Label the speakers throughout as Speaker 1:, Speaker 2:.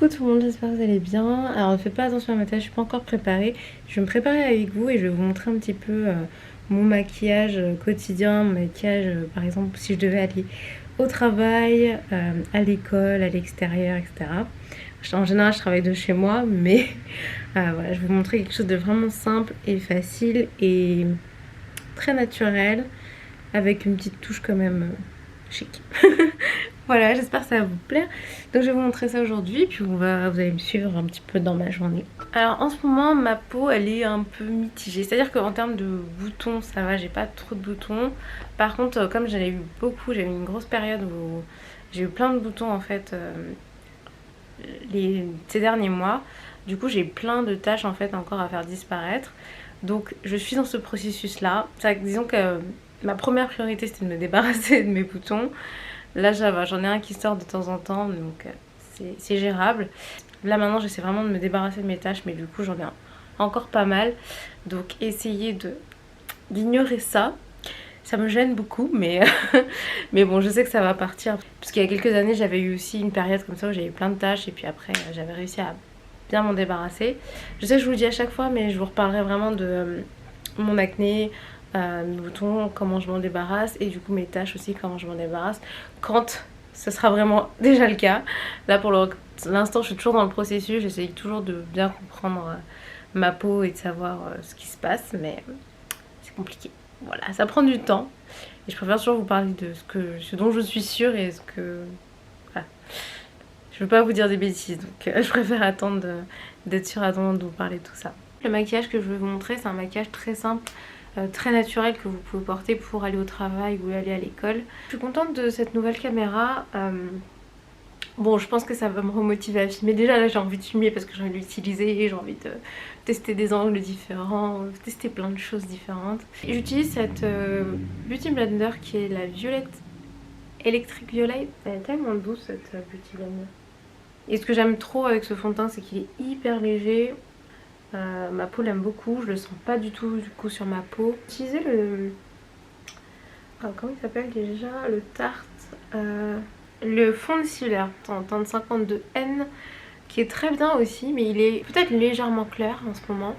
Speaker 1: Coucou tout le monde, j'espère que vous allez bien. Alors ne faites pas attention à ma tâche, je suis pas encore préparée. Je vais me préparer avec vous et je vais vous montrer un petit peu mon maquillage quotidien, mon maquillage par exemple si je devais aller au travail, à l'école, à l'extérieur, etc. En général je travaille de chez moi, mais voilà, je vais vous montrer quelque chose de vraiment simple et facile et très naturel avec une petite touche quand même chic. Voilà, j'espère que ça va vous plaire. Donc je vais vous montrer ça aujourd'hui, puis vous allez me suivre un petit peu dans ma journée. Alors en ce moment, ma peau, elle est un peu mitigée. C'est-à-dire qu'en termes de boutons, ça va, j'ai pas trop de boutons. Par contre, comme j'en ai eu beaucoup, j'ai eu une grosse période où j'ai eu plein de boutons en fait ces derniers mois. Du coup, j'ai plein de taches en fait encore à faire disparaître. Donc je suis dans ce processus-là. Disons que ma première priorité, c'était de me débarrasser de mes boutons. Là j'en ai un qui sort de temps en temps, donc c'est gérable. Là maintenant j'essaie vraiment de me débarrasser de mes taches, mais du coup j'en ai encore pas mal. Donc essayez d'ignorer ça. Ça me gêne beaucoup, mais, mais bon, je sais que ça va partir. Parce qu'il y a quelques années j'avais eu aussi une période comme ça où j'avais eu plein de taches et puis après j'avais réussi à bien m'en débarrasser. Je sais que je vous le dis à chaque fois, mais je vous reparlerai vraiment de mon acné, mes boutons, comment je m'en débarrasse, et du coup mes taches aussi, comment je m'en débarrasse quand ce sera vraiment déjà le cas. Là pour l'instant je suis toujours dans le processus, j'essaye toujours de bien comprendre ma peau et de savoir ce qui se passe, mais c'est compliqué. Voilà, ça prend du temps et je préfère toujours vous parler de ce dont je suis sûre et ce que... Voilà. Je veux pas vous dire des bêtises, donc je préfère attendre d'être sûre avant de vous parler de tout ça. Le maquillage que je vais vous montrer, c'est un maquillage très simple, très naturel que vous pouvez porter pour aller au travail ou aller à l'école. Je suis contente de cette nouvelle caméra. Bon, je pense que ça va me remotiver à filmer. Déjà là j'ai envie de filmer parce que j'ai envie de l'utiliser, j'ai envie de tester des angles différents, tester plein de choses différentes. J'utilise cette Beauty Blender qui est la Violette Electric Violet. Elle est tellement douce cette Beauty Blender. Et ce que j'aime trop avec ce fond de teint, c'est qu'il est hyper léger. Ma peau l'aime beaucoup, je le sens pas du tout du coup sur ma peau. J'ai utilisé comment il s'appelle déjà, le Tarte, le fond de ciliaire en teinte 52N qui est très bien aussi, mais il est peut-être légèrement clair en ce moment.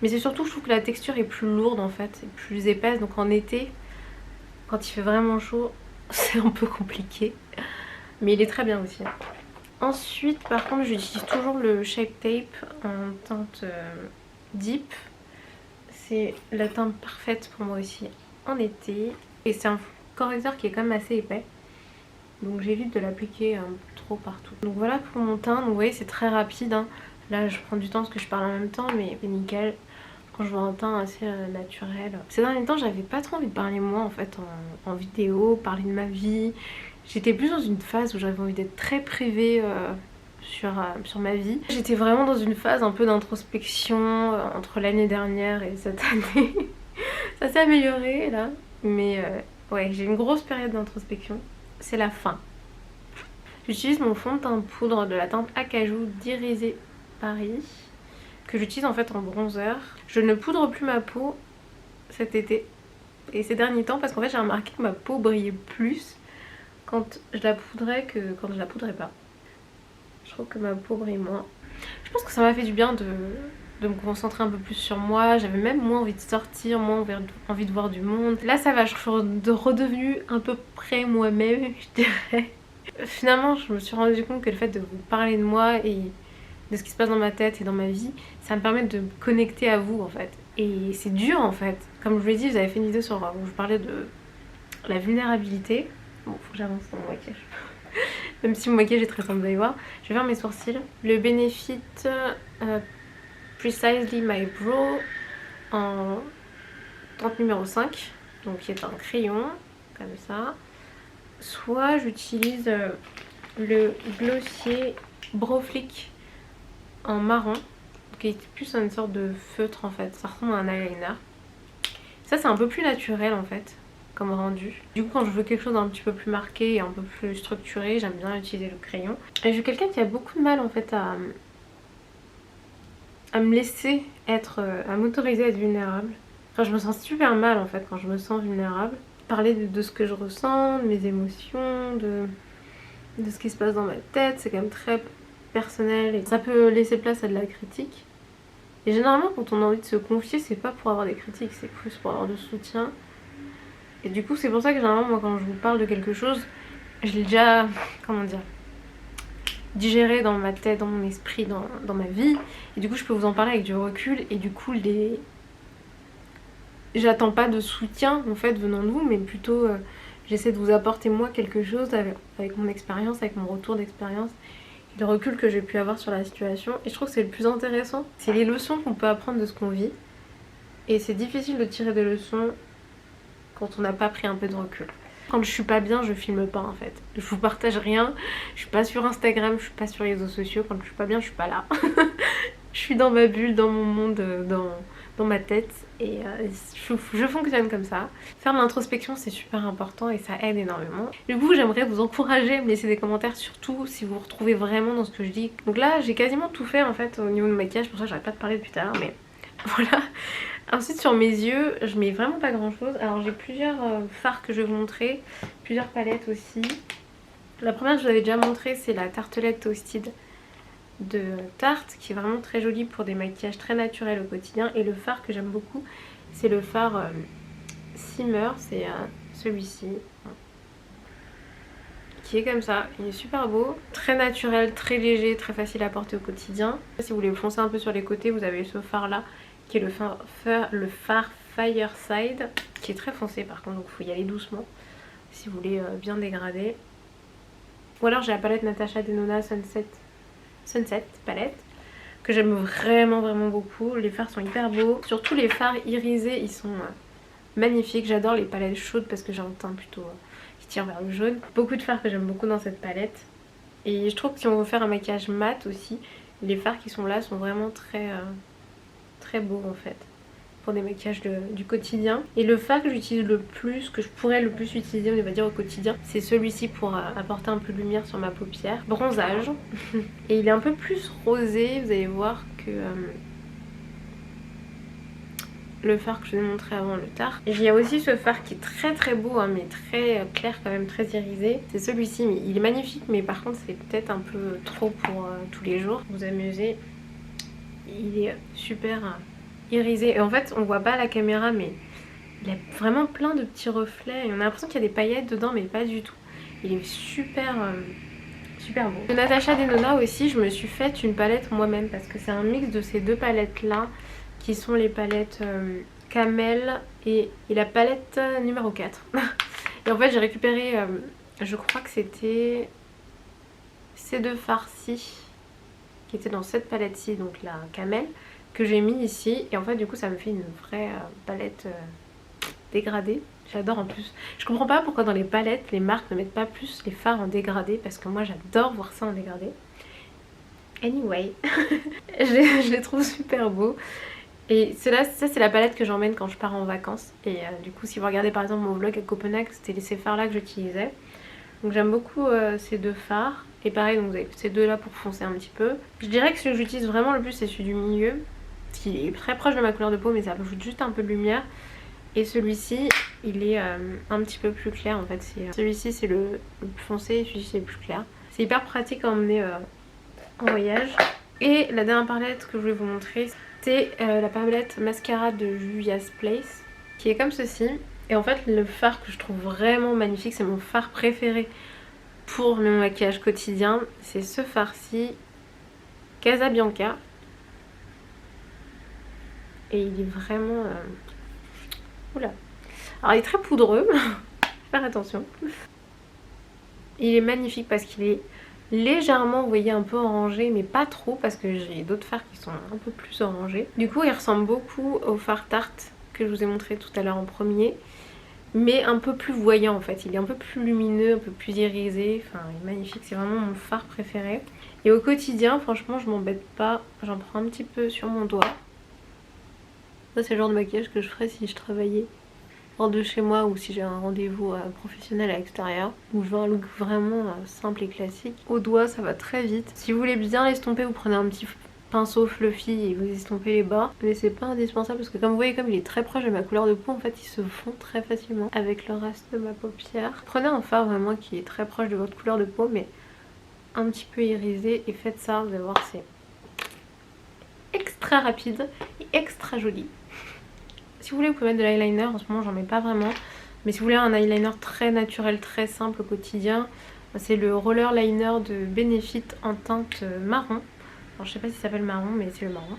Speaker 1: Mais c'est surtout, je trouve que la texture est plus lourde en fait, et plus épaisse, donc en été, quand il fait vraiment chaud, c'est un peu compliqué. Mais il est très bien aussi. Ensuite, par contre, j'utilise toujours le Shape Tape en teinte Deep. C'est la teinte parfaite pour moi aussi en été. Et c'est un correcteur qui est quand même assez épais. Donc j'évite de l'appliquer trop partout. Donc voilà pour mon teint. Donc vous voyez, c'est très rapide. Hein. Là, je prends du temps parce que je parle en même temps, mais c'est nickel. Quand je vois un teint assez naturel. Ces derniers temps, j'avais pas trop envie de parler moi en fait en vidéo, parler de ma vie. J'étais plus dans une phase où j'avais envie d'être très privée sur ma vie. J'étais vraiment dans une phase un peu d'introspection entre l'année dernière et cette année. Ça s'est amélioré là, mais ouais, j'ai une grosse période d'introspection. C'est la fin. J'utilise mon fond de teint poudre de la teinte Acajou d'Irisé Paris, que j'utilise en fait en bronzer. Je ne poudre plus ma peau cet été et ces derniers temps parce qu'en fait j'ai remarqué que ma peau brillait plus quand je la poudrais que quand je la poudrais pas. Je trouve que ma peau brille moins. Je pense que ça m'a fait du bien de me concentrer un peu plus sur moi. J'avais même moins envie de sortir, moins envie de voir du monde. Là ça va, je suis redevenue à peu près moi-même, je dirais. Finalement je me suis rendu compte que le fait de vous parler de moi et de ce qui se passe dans ma tête et dans ma vie, ça me permet de me connecter à vous en fait. Et c'est dur en fait. Comme je vous l'ai dit, vous avez fait une vidéo où je parlais de la vulnérabilité. Bon, faut que j'avance dans mon maquillage. Même si mon maquillage est très simple, vous allez voir. Je vais faire mes sourcils. Le Benefit Precisely My Brow en teinte numéro 5. Donc qui est un crayon, comme ça. Soit j'utilise le Glossier Brow Flick en marron. Qui est plus une sorte de feutre en fait. Ça ressemble à un eyeliner. Ça c'est un peu plus naturel en fait. Comme rendu. Du coup quand je veux quelque chose d'un petit peu plus marqué et un peu plus structuré, j'aime bien utiliser le crayon. Et je suis quelqu'un qui a beaucoup de mal en fait à me laisser être, à m'autoriser à être vulnérable. Enfin je me sens super mal en fait quand je me sens vulnérable. Parler de ce que je ressens, de mes émotions, de ce qui se passe dans ma tête, c'est quand même très personnel et ça peut laisser place à de la critique. Et généralement quand on a envie de se confier, c'est pas pour avoir des critiques, c'est plus pour avoir du soutien. Et du coup c'est pour ça que généralement moi quand je vous parle de quelque chose, je l'ai déjà, comment dire, digéré dans ma tête, dans mon esprit, dans ma vie. Et du coup je peux vous en parler avec du recul et du coup j'attends pas de soutien en fait venant de vous, mais plutôt j'essaie de vous apporter moi quelque chose avec mon expérience, avec mon retour d'expérience. Le recul que j'ai pu avoir sur la situation, et je trouve que c'est le plus intéressant, c'est les leçons qu'on peut apprendre de ce qu'on vit, et c'est difficile de tirer des leçons quand on n'a pas pris un peu de recul. Quand je suis pas bien, je filme pas en fait, je vous partage rien, je suis pas sur Instagram, je suis pas sur les réseaux sociaux, quand je suis pas bien je suis pas là. Je suis dans ma bulle, dans mon monde, dans ma tête, et je fonctionne comme ça. Faire de l'introspection c'est super important et ça aide énormément. Du coup j'aimerais vous encourager à me laisser des commentaires, surtout si vous vous retrouvez vraiment dans ce que je dis. Donc là j'ai quasiment tout fait en fait au niveau de maquillage, pour ça j'arrête pas de parler depuis tout à l'heure, mais voilà. Ensuite sur mes yeux je mets vraiment pas grand chose. Alors j'ai plusieurs fards que je vais vous montrer, plusieurs palettes aussi. La première que je vous avais déjà montré c'est la Tartelette Toasted de Tarte, qui est vraiment très jolie pour des maquillages très naturels au quotidien. Et le fard que j'aime beaucoup c'est le fard Simmer, c'est celui-ci qui est comme ça, il est super beau, très naturel, très léger, très facile à porter au quotidien. Si vous voulez foncer un peu sur les côtés, vous avez ce fard là qui est le fard Fireside, qui est très foncé par contre, donc il faut y aller doucement si vous voulez bien dégrader. Ou alors j'ai la palette Natasha Denona Sunset palette que j'aime vraiment beaucoup. Les fards sont hyper beaux, surtout les fards irisés ils sont magnifiques. J'adore les palettes chaudes parce que j'ai un teint plutôt qui tire vers le jaune. Beaucoup de fards que j'aime beaucoup dans cette palette, et je trouve que si on veut faire un maquillage mat aussi, les fards qui sont là sont vraiment très beaux en fait pour des maquillages du quotidien. Et le fard que j'utilise le plus, que je pourrais le plus utiliser on va dire au quotidien, c'est celui-ci pour apporter un peu de lumière sur ma paupière. Bronzage. Et il est un peu plus rosé, vous allez voir que le fard que je vous ai montré avant, le Tarte. Et il y a aussi ce fard qui est très beau hein, mais très clair quand même, très irisé. C'est celui-ci, mais il est magnifique, mais par contre c'est peut-être un peu trop pour tous les jours. Vous amusez. Il est super irisé. Et en fait on voit pas à la caméra, mais il a vraiment plein de petits reflets. Et on a l'impression qu'il y a des paillettes dedans, mais pas du tout. Il est super beau. De Natasha Denona aussi, je me suis faite une palette moi-même parce que c'est un mix de ces deux palettes là qui sont les palettes Camel et la palette numéro 4. Et en fait j'ai récupéré, je crois que c'était ces deux farcis qui étaient dans cette palette-ci, donc la Camel, que j'ai mis ici. Et en fait du coup ça me fait une vraie palette dégradée. J'adore en plus. Je comprends pas pourquoi dans les palettes les marques ne mettent pas plus les fards en dégradé, parce que moi j'adore voir ça en dégradé. Anyway, je les trouve super beaux. Et ça c'est la palette que j'emmène quand je pars en vacances. Et du coup si vous regardez par exemple mon vlog à Copenhague, c'était ces fards là que j'utilisais. Donc j'aime beaucoup ces deux fards. Et pareil, donc vous avez ces deux là pour foncer un petit peu. Je dirais que celui que j'utilise vraiment le plus c'est celui du milieu, parce qu'il est très proche de ma couleur de peau, mais ça ajoute juste un peu de lumière. Et celui-ci il est un petit peu plus clair en fait. Celui-ci c'est le plus foncé et celui-ci c'est le plus clair. C'est hyper pratique à emmener en voyage. Et la dernière palette que je voulais vous montrer, c'est la palette mascara de Juvia's Place, qui est comme ceci. Et en fait le fard que je trouve vraiment magnifique, c'est mon fard préféré pour mon maquillage quotidien, c'est ce fard-ci, Casabianca. Et il est vraiment... Oula. Alors il est très poudreux, faire attention. Il est magnifique parce qu'il est légèrement, vous voyez, un peu orangé, mais pas trop parce que j'ai d'autres fards qui sont un peu plus orangés. Du coup il ressemble beaucoup au fard Tarte que je vous ai montré tout à l'heure en premier, mais un peu plus voyant en fait. Il est un peu plus lumineux, un peu plus irisé, enfin il est magnifique, c'est vraiment mon fard préféré. Et au quotidien franchement je m'embête pas, j'en prends un petit peu sur mon doigt. Ça c'est le genre de maquillage que je ferais si je travaillais hors de chez moi ou si j'ai un rendez-vous professionnel à l'extérieur, où je veux un look vraiment simple et classique. Au doigt ça va très vite. Si vous voulez bien l'estomper, vous prenez un petit pinceau fluffy et vous estompez les bords, mais c'est pas indispensable parce que comme vous voyez, comme il est très proche de ma couleur de peau, en fait il se fond très facilement avec le reste de ma paupière. Prenez un fard vraiment qui est très proche de votre couleur de peau, mais un petit peu irisé et faites ça, vous allez voir, c'est extra rapide et extra joli. Si vous voulez, vous pouvez mettre de l'eyeliner. En ce moment, j'en mets pas vraiment. Mais si vous voulez un eyeliner très naturel, très simple au quotidien, c'est le roller liner de Benefit en teinte marron. Alors, je sais pas si ça s'appelle marron, mais c'est le marron.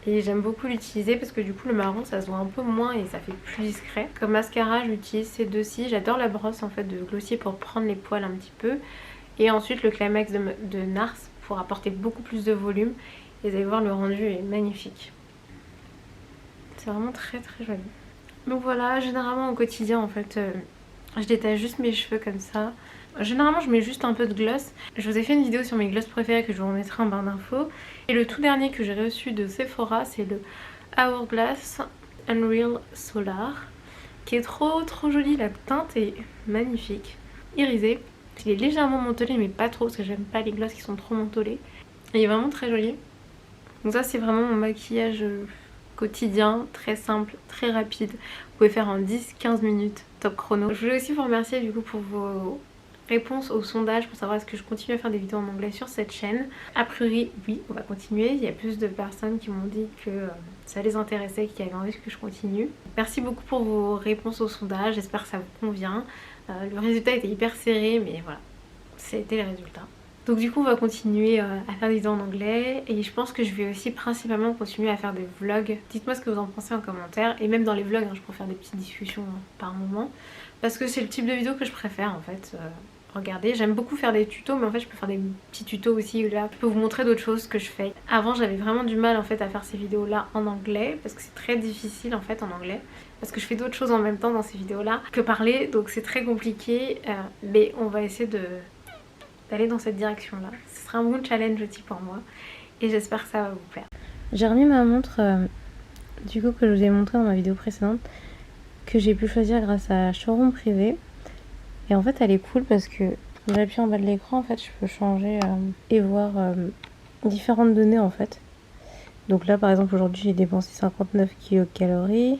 Speaker 1: Et j'aime beaucoup l'utiliser parce que du coup le marron ça se voit un peu moins et ça fait plus discret. Comme mascara j'utilise ces deux-ci. J'adore la brosse en fait de Glossier pour prendre les poils un petit peu. Et ensuite le Climax de Nars pour apporter beaucoup plus de volume. Et vous allez voir, le rendu est magnifique. C'est vraiment très très joli. Donc voilà, généralement au quotidien en fait je détache juste mes cheveux comme ça. Généralement je mets juste un peu de gloss. Je vous ai fait une vidéo sur mes glosses préférés que je vous remettrai en barre d'infos. Et le tout dernier que j'ai reçu de Sephora, c'est le Hourglass Unreal Solar, qui est trop joli. La teinte est magnifique, irisé. Il est légèrement mentholé mais pas trop parce que j'aime pas les glosses qui sont trop mentholés. Et il est vraiment très joli. Donc ça c'est vraiment mon maquillage quotidien, très simple, très rapide. Vous pouvez faire en 10-15 minutes, top chrono. Je voulais aussi vous remercier du coup pour vos réponses au sondage pour savoir est-ce que je continue à faire des vidéos en anglais sur cette chaîne. A priori oui, on va continuer. Il y a plus de personnes qui m'ont dit que ça les intéressait, qui avaient envie que je continue. Merci beaucoup pour vos réponses au sondage, j'espère que ça vous convient. Le résultat était hyper serré mais voilà, c'était le résultat. Donc du coup on va continuer à faire des vidéos en anglais et je pense que je vais aussi principalement continuer à faire des vlogs. Dites-moi ce que vous en pensez en commentaire et même dans les vlogs je peux faire des petites discussions par moment parce que c'est le type de vidéo que je préfère en fait. Regardez, j'aime beaucoup faire des tutos mais en fait je peux faire des petits tutos aussi où là je peux vous montrer d'autres choses que je fais. Avant j'avais vraiment du mal en fait à faire ces vidéos là en anglais parce que c'est très difficile en fait en anglais. Parce que je fais d'autres choses en même temps dans ces vidéos là que parler donc c'est très compliqué mais on va essayer d'aller dans cette direction là. Ce sera un bon challenge aussi pour moi et j'espère que ça va vous plaire. J'ai remis ma montre du coup que je vous ai montré dans ma vidéo précédente que j'ai pu choisir grâce à Showroom Privé et en fait elle est cool parce que j'appuie en bas de l'écran en fait je peux changer et voir différentes données en fait. Donc là par exemple aujourd'hui j'ai dépensé 59 kcal,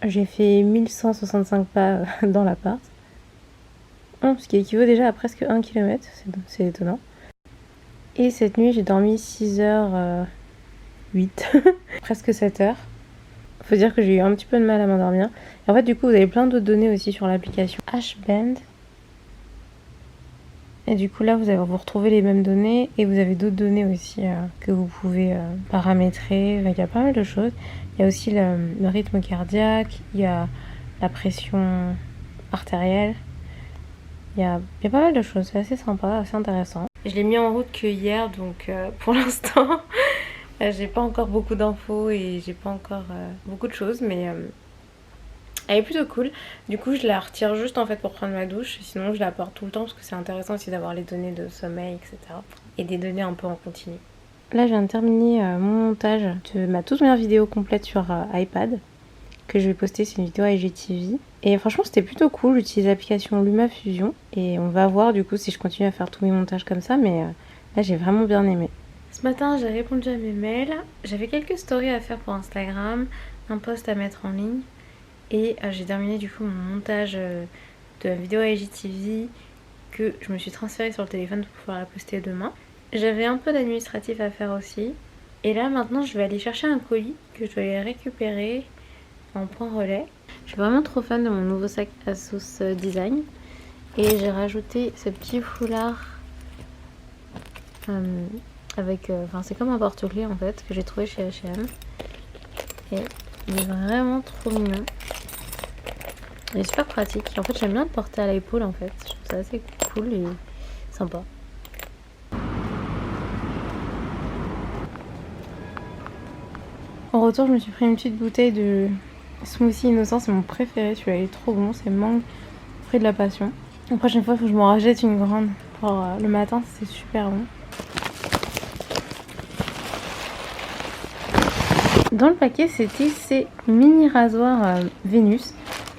Speaker 1: j'ai fait 1165 pas dans l'appart. Ce qui équivaut déjà à presque 1 km, c'est étonnant. Et cette nuit j'ai dormi 6h08, presque 7h. Faut dire que j'ai eu un petit peu de mal à m'endormir. Et en fait du coup vous avez plein d'autres données aussi sur l'application Hband. Et du coup là vous retrouvez les mêmes données et vous avez d'autres données aussi que vous pouvez paramétrer. Il y a pas mal de choses. Il y a aussi le rythme cardiaque, il y a la pression artérielle. Il y a pas mal de choses, c'est assez sympa, assez intéressant. Je l'ai mis en route que hier, donc pour l'instant, j'ai pas encore beaucoup d'infos et j'ai pas encore beaucoup de choses, mais elle est plutôt cool. Du coup, je la retire juste en fait pour prendre ma douche, sinon je la porte tout le temps parce que c'est intéressant aussi d'avoir les données de sommeil, etc. Et des données un peu en continu. Là, je viens de terminer mon montage de ma toute première vidéo complète sur iPad que je vais poster, c'est une vidéo IGTV. Et franchement c'était plutôt cool, j'utilise l'application LumaFusion et on va voir du coup si je continue à faire tous mes montages comme ça, mais là j'ai vraiment bien aimé. Ce matin j'ai répondu à mes mails, j'avais quelques stories à faire pour Instagram, un post à mettre en ligne et j'ai terminé du coup mon montage de la vidéo IGTV que je me suis transférée sur le téléphone pour pouvoir la poster demain. J'avais un peu d'administratif à faire aussi et là maintenant je vais aller chercher un colis que je dois aller récupérer en point relais. Je suis vraiment trop fan de mon nouveau sac Asos Design et j'ai rajouté ce petit foulard avec, c'est comme un porte-clés en fait que j'ai trouvé chez H&M et il est vraiment trop mignon. Il est super pratique. En fait j'aime bien le porter à l'épaule en fait. Je trouve ça assez cool et sympa. En retour je me suis pris une petite bouteille de smoothie innocent, c'est mon préféré, celui-là il est trop bon, c'est mangue, fruit de la passion. La prochaine fois il faut que je m'en rachète une grande pour le matin, c'est super bon. Dans le paquet c'était ces mini rasoirs Vénus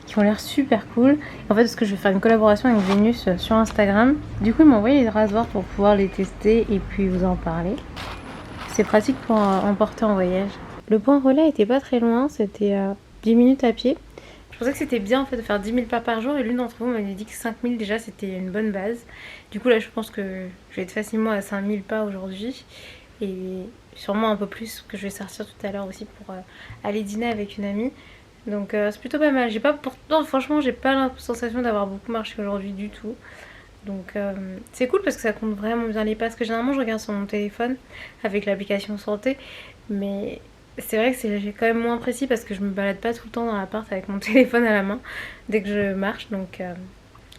Speaker 1: qui ont l'air super cool. En fait parce que je vais faire une collaboration avec Vénus sur Instagram, du coup ils m'ont envoyé les rasoirs pour pouvoir les tester et puis vous en parler. C'est pratique pour emporter en voyage. Le point relais était pas très loin, c'était 10 minutes à pied. Je pensais que c'était bien en fait de faire 10 000 pas par jour et l'une d'entre vous m'avait dit que 5 000 déjà c'était une bonne base. Du coup là je pense que je vais être facilement à 5 000 pas aujourd'hui et sûrement un peu plus que je vais sortir tout à l'heure aussi pour aller dîner avec une amie. Donc c'est plutôt pas mal. J'ai pas pourtant franchement j'ai pas la sensation d'avoir beaucoup marché aujourd'hui du tout. Donc c'est cool parce que ça compte vraiment bien les pas. Parce que généralement je regarde sur mon téléphone avec l'application santé. Mais c'est vrai que c'est quand même moins précis parce que je me balade pas tout le temps dans l'appart avec mon téléphone à la main dès que je marche. Donc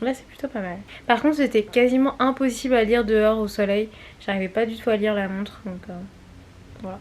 Speaker 1: là c'est plutôt pas mal. Par contre c'était quasiment impossible à lire dehors au soleil. J'arrivais pas du tout à lire la montre. Donc voilà.